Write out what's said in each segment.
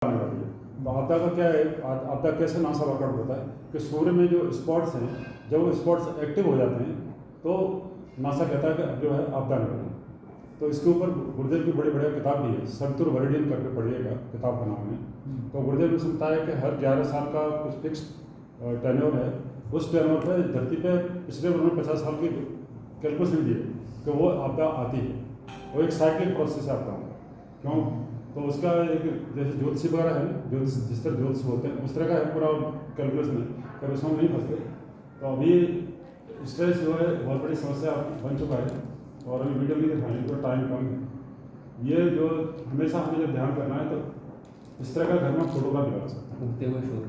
आने वाली है। तो आपदा का क्या है, आपदा कैसे नासा वर्कआउट होता है कि सूर्य में जो स्पॉट्स हैं, जब वो स्पॉट्स एक्टिव हो जाते हैं तो नासा कहता है कि अब जो है आपदा आने वाली है। तो इसके ऊपर गुरुदेव की बड़ी बढ़िया किताब भी है, संतुर वरिडियन करके पढ़िएगा, किताब का नाम है। तो गुरुदेव ने सुनता है कि हर 11 साल का कुछ फिक्स टेन्योर है, उस टेन्योर पर धरती पे पिछले उन्होंने 50 साल की कैलकुलेशन दी है कि वो आपदा आती है, वो एक साइक्लिक प्रोसेस है आपदा का। क्यों? तो उसका एक जैसे ज्योतिषी वगैरह है, ज्योतिष जिस तरह ज्योतिष बोलते हैं उस तरह का है पूरा कैलकुलेशन है, कभी उसमें नहीं फंसते। तो अभी स्ट्रेस जो है बहुत बड़ी समस्या बन चुका है और अभी वीडियो नहीं दिखाएंगे तो टाइम कम है। ये जो हमेशा हमें जब ध्यान करना है तो इस तरह का घर में फोटोग्राफ लगा सकते हैं। उगते हुए सूर्य,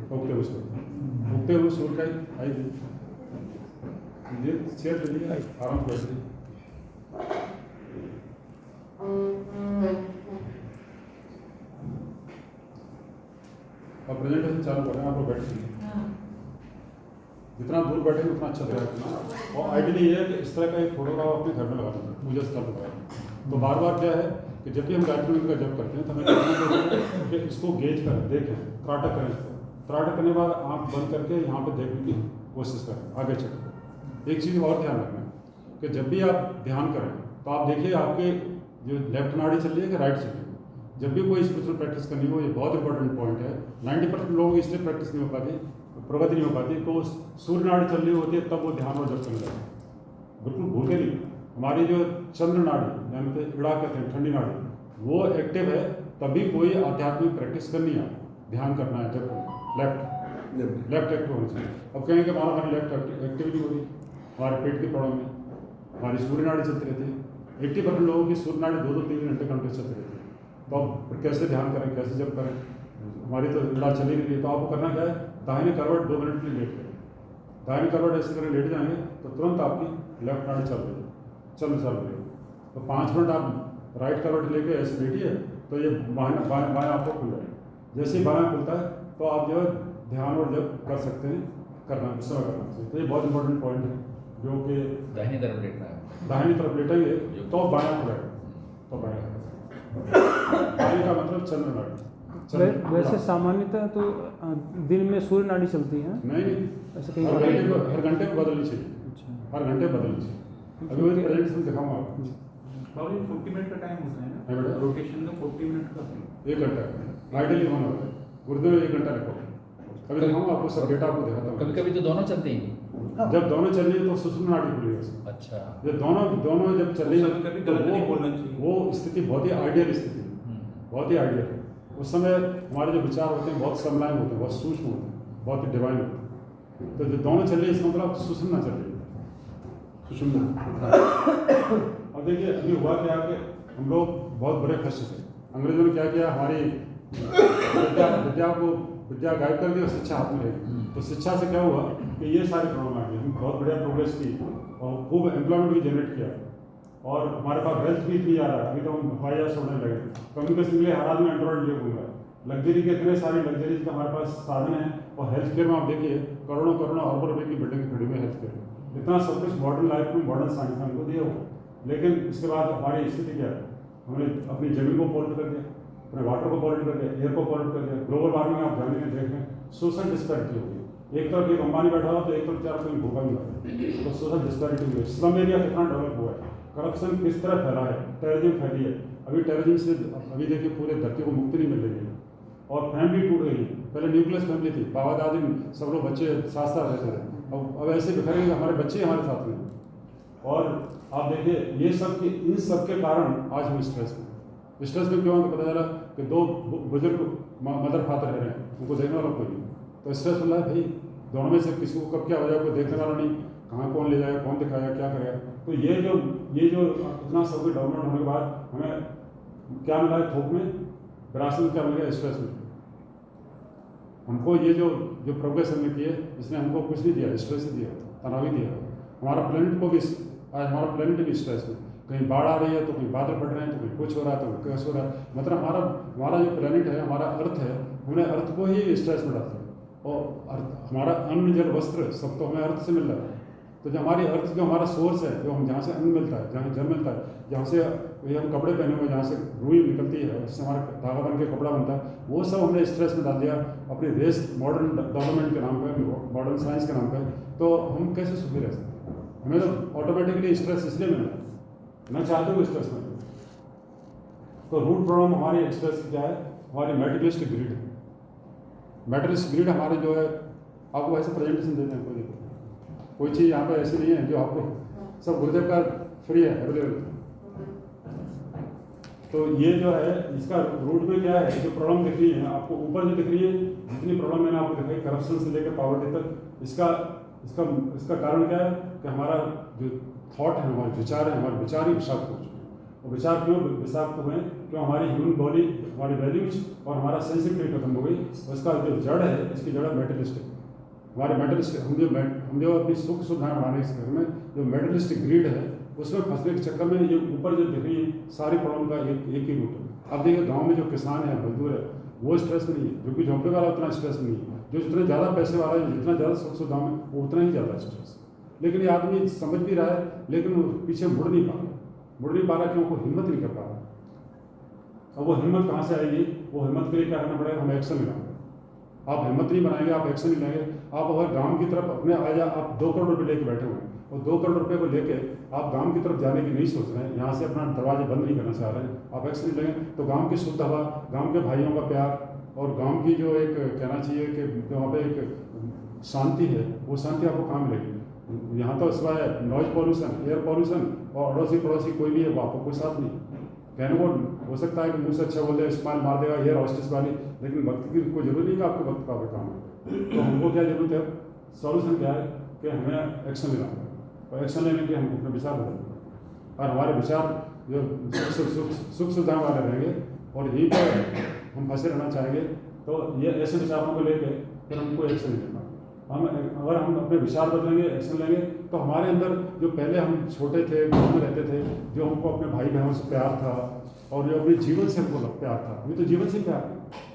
उगते हुए सूर्य का आइए ये शेयर करिए, आराम कर और प्रेजेंटेशन चालू कर रहे हैं। आप लोग बैठिए, जितना दूर बैठेंगे उतना अच्छा रहेगा। और आइडियली ये है कि इस तरह का एक फोटोग्राफ अपने घर में लगा देंगे, पूजा स्थल पर लगाएंगे। तो बार बार क्या है कि जब भी हम गायत्री मंत्र का जप करते हैं तो हमें कहना है कि इसको गेज करें, देखें, त्राटक करें। इसको त्राटक करने के बाद आँख बंद करके यहाँ पर देखने की कोशिश करें, आगे चलें। एक चीज़ और ध्यान रखना कि जब भी आप ध्यान करें तो आप देखिए आपके जो लेफ्ट नाड़ी चल रही है कि राइट चल रही है। जब भी कोई स्पिरिचुअल प्रैक्टिस करनी हो, ये बहुत इंपॉर्टेंट पॉइंट है। 90% लोगों की इसलिए प्रैक्टिस नहीं हो पाती, प्रगति नहीं हो पाती, तो सूर्य नाड़ी चल रही होती है तब वो ध्यान और जप करने लगते हैं। बिल्कुल भूले नहीं, हमारी जो चंद्र नाड़ी यानी कि इड़ा कहते हैं, ठंडी नाड़ी, वो एक्टिव है, तभी कोई आध्यात्मिक प्रैक्टिस करनी है, ध्यान करना है। जब लेफ्ट एक्टिव होना चाहिए। अब कहेंगे कि हमारी लेफ्ट एक्टिविटी हो रही, हमारे पेट की प्रॉब्लम में हमारी सूर्य नाड़ी चलती रहती है। 80% लोगों की सूर्य नाड़ी 2-3 घंटे कंटिन्यूस चलती रहती है। तो आप कैसे ध्यान करें, कैसे जब करें? हमारी तो इड़ा चली नहीं रही, तो आपको करना क्या है, दाहिने करवट 2 मिनट के लिए लेट करें। दाहिने करवट ऐसे करें, लेट जाएंगे तो तुरंत आपकी लेफ्ट नाड़ी चल रही है। तो 5 मिनट आप राइट करवट लेके ऐसे लेटिए तो ये बाएं आपको खुल जाएगा। जैसे ही बाएं खुलता है तो आप जो है ध्यान और जब कर सकते हैं, करना उस समय करना चाहिए। तो ये बहुत इंपॉर्टेंट पॉइंट है जो कि दाहिनी तरफ लेटना है, दाहिनी तरफ लेटेंगे तो बायां खुलेगा, तो बायां का मतलब चंद्र नाड़ी। वैसे सामान्यतः तो दिन में सूर्य नाड़ी चलती है, नहीं ऐसे कहीं हर घंटे को बदलनी चाहिए। अच्छा, हर घंटे बदलनी चाहिए। अभी मैं प्रेजेंटेशन दिखाऊंगा आपको। बाबू 40 मिनट का टाइम होता है ना, रोटेशन का 40 मिनट का 1 घंटा आइडियली होना होता है। गुरुदेव 1 घंटा रखो। अभी दिखाऊंगा आपको, सब डेटा आपको दिखाता हूँ। कभी कभी तो दोनों चलते हैं। जब दोनों चल रही है तो सुषुम्ना नाड़ी खुली है। अच्छा, जब दोनों जब चल रही है कभी तो गलत नहीं बोलना चाहिए। वो स्थिति बहुत ही आइडियल स्थिति है, बहुत ही आइडियल है। उस समय हमारे जो विचार होते हैं बहुत समलाइन होते हैं, बहुत सूक्ष्म होते हैं, बहुत ही डिवाइन होते हैं। तो जब दोनों चल रही है इसका मतलब सुषुम्ना चल रही है, सुषुम्ना। और देखिए अभी हुआ क्या कि हम लोग बहुत बड़े फंसे थे। अंग्रेजों ने क्या किया, हमारी विद्या गायब कर दी और शिक्षा हाथ में रही। तो शिक्षा से क्या हुआ कि ये सारी प्रॉब्लम आ गई। हम बहुत बढ़िया प्रोग्रेस की और खूब एम्प्लॉयमेंट भी जनरेट किया और हमारे पास वेल्थ भी इतनी आ रहा है। अभी तो हम हवाई जहाज छोड़ने लगे, कम्युनिकेशन के लिए हर आदमी एंड्रॉइड लिए घूम रहा है। लग्जरी के इतने सारे लग्जरीज का हमारे पास साधन है। और हेल्थ केयर में आप देखिए करोड़ों अरबों रुपये की बिल्डिंग खड़ी हुई है हेल्थ केयर में। इतना सब कुछ मॉडर्न लाइफ में मॉडर्न साइंस ने हमको दिया हुआ, लेकिन इसके बाद हमारी स्थिति क्या है, हमने अपनी जमीन को पॉल्यूट कर दिया, अपने वाटर को पॉल्यूट कर दिया, एयर को पॉल्यूट कर दिया। ग्लोबल वार्मिंग आप जानेंगे, देखें, सोशल डिस्पैरिटी होगी। एक तरफ एक अंबानी बैठा हुआ तो एक तरफ 4 कोई भूखा भी बैठा, तो सोशल डिस्पैरिटी हुई। स्लम एरिया कितना डेवलप हुआ है, करप्शन किस तरह फैला है, टेररिज्म फैली है। अभी टेररिज्म से अभी देखिए पूरे धरती को मुक्ति नहीं मिल रही है और फैमिली टूट गई है। पहले न्यूक्लियस फैमिली थी, बाबा दादी सब लोग बच्चे साथ साथ रहते थे, अब ऐसे बिखरेंगे हमारे बच्चे हमारे साथ में। और आप देखिए ये सब इन सब के कारण आज हम स्ट्रेस में क्यों, पता चला कि 2 बुजुर्ग मदर फादर रह रहे हैं, उनको देखने वाला कोई नहीं, तो स्ट्रेस मिला है भाई। दोनों में से किसी को कब क्या हो जाए, कोई देखने वाला नहीं, कहाँ कौन ले जाएगा, कौन दिखाएगा, क्या करेगा। तो ये जो इतना सब कुछ डेवलपमेंट होने के बाद हमें क्या मिला है, थोक में विरासत में क्या मिल गया, स्ट्रेस में। हमको ये जो प्रोग्रेस हमने की है इसने हमको कुछ नहीं दिया, स्ट्रेस ही दिया, तनाव ही दिया। हमारा प्लेनेट को भी आज हमारा प्लेनेट भी स्ट्रेस में, कहीं बाढ़ आ रही है तो कहीं बादल फट रहे हैं, तो कहीं कुछ हो रहा है तो कुछ हो रहा है। मतलब हमारा जो प्लेनेट है, हमारा अर्थ है, हमने अर्थ को ही स्ट्रेस में डाल दिया। और हमारा अन्न जल वस्त्र सब तो हमें अर्थ से मिल रहा है, तो जो हमारी अर्थ जो हमारा सोर्स है, जो हम जहाँ से अन्न मिलता है, जहाँ जल मिलता है, जहाँ से ये हम कपड़े पहने हुए, जहाँ से रुई निकलती है, जिससे हमारा धागा बन के कपड़ा बनता है, वो सब हमने स्ट्रेस में डाल दिया अपनी रेस मॉडर्न डेवलपमेंट के नाम पे, मॉडर्न साइंस के नाम पे। तो हम कैसे सुखी रह सकते हैं? हमें तो ऑटोमेटिकली स्ट्रेस इसलिए मिला, मैं चाहता हूँ स्ट्रेस में। तो रूट प्रॉब्लम हमारी स्ट्रेस क्या है? हमारी मेटेरियलिस्टिक ग्रीड है। मेटेरियलिस्टिक ग्रीड हमारे जो है, आपको वैसे प्रेजेंटेशन देते हैं, कोई चीज़ यहाँ पे ऐसी नहीं है जो आपको सब गुरुदेव का फ्री है, अवेलेबल। तो ये जो है इसका रूट में क्या है, जो प्रॉब्लम दिख रही है आपको ऊपर जो दिख रही है, जितनी प्रॉब्लम मैंने आपको दिखाई करप्शन से लेकर पॉवर्टी तक, इसका कारण क्या है कि हमारा जो थॉट है, हमारे विचार है, हमारे विचार ही विषाक्त हो चुके हैं। और विचार क्यों विषाक्त हुए? क्यों? हमारी ह्यूमन बॉडी, हमारी वैल्यूज और हमारा सेंसिटिविटी खत्म हो गई। उसका जो जड़ है, इसकी जड़ है मेटेरियलिस्टिक। हमारे मेटेरियलिस्टिक हम जो अपनी सुख सुविधाएं बढ़ाने के चक्कर में जो मेटेरियलिस्टिक ग्रीड है, उसमें फंसने के चक्कर में ये ऊपर जो दिख रही है सारी प्रॉब्लम का एक ही रूट है। अब देखिए गांव में जो किसान है, मजदूर है, वो स्ट्रेस में नहीं है, जो कि झोंपड़े वाला उतना स्ट्रेस में नहीं है, जो जितने ज़्यादा पैसे वाला है, जितना ज़्यादा सुख सुविधा में, वो उतना ही ज़्यादा स्ट्रेस। लेकिन ये आदमी समझ भी रहा है, लेकिन वो पीछे मुड़ नहीं पा रहा, क्यों? वो हिम्मत नहीं कर पा रहा। अब वो हिम्मत कहाँ से आएगी? वो हिम्मत के लिए क्या करना पड़ेगा? हमें एक्शन लेना पड़ेगा। आप हिम्मत नहीं बनाएंगे, आप एक्शन नहीं लेंगे। आप अगर गांव की तरफ अपने आप 2 करोड़ रुपये लेके बैठे हुए हैं, और 2 करोड़ रुपये को लेके आप गांव की तरफ जाने की नहीं सोच रहे हैं, यहाँ से अपना दरवाजे बंद नहीं करना चाह रहे हैं, आप एक्शन नहीं लेंगे, तो गांव की शुद्ध हवा, गांव के भाइयों का प्यार और गांव की जो एक कहना चाहिए कि जो वहाँ पे एक शांति है, वो शांति आपको कहाँ मिलेगी? यहाँ तो सिवाय नॉइज पॉल्यूशन, एयर पॉल्यूशन और अड़ोसी पड़ोसी कोई भी है, वो आपको कोई साथ नहीं। कहने को हो सकता है कि मुझसे अच्छा बोल दे, स्माइल मार देगा एयर हॉस्टेस वाली, लेकिन वक्त की कोई जरूरत नहीं कि आपको वक्त का काम है। तो हमको क्या जरूरत है? सॉल्यूशन क्या है कि हमें एक्शन लेना है, और एक्शन लेने के हम अपने विचार बदलेंगे, और हमारे विचार जो सुख सुविधाएं वाले रहेंगे और यहीं पर हम फंसे रहना चाहेंगे, तो ये ऐसे विचारों को लेकर फिर हमको एक्शन लेना। अगर हम अपने विचार बदलेंगे, एक्शन लेंगे, तो हमारे अंदर जो पहले हम छोटे थे, गाँव में रहते थे, जो हमको अपने भाई बहनों से प्यार था और जो अपने जीवन से हमको प्यार था, अभी तो जीवन से प्यार नहीं।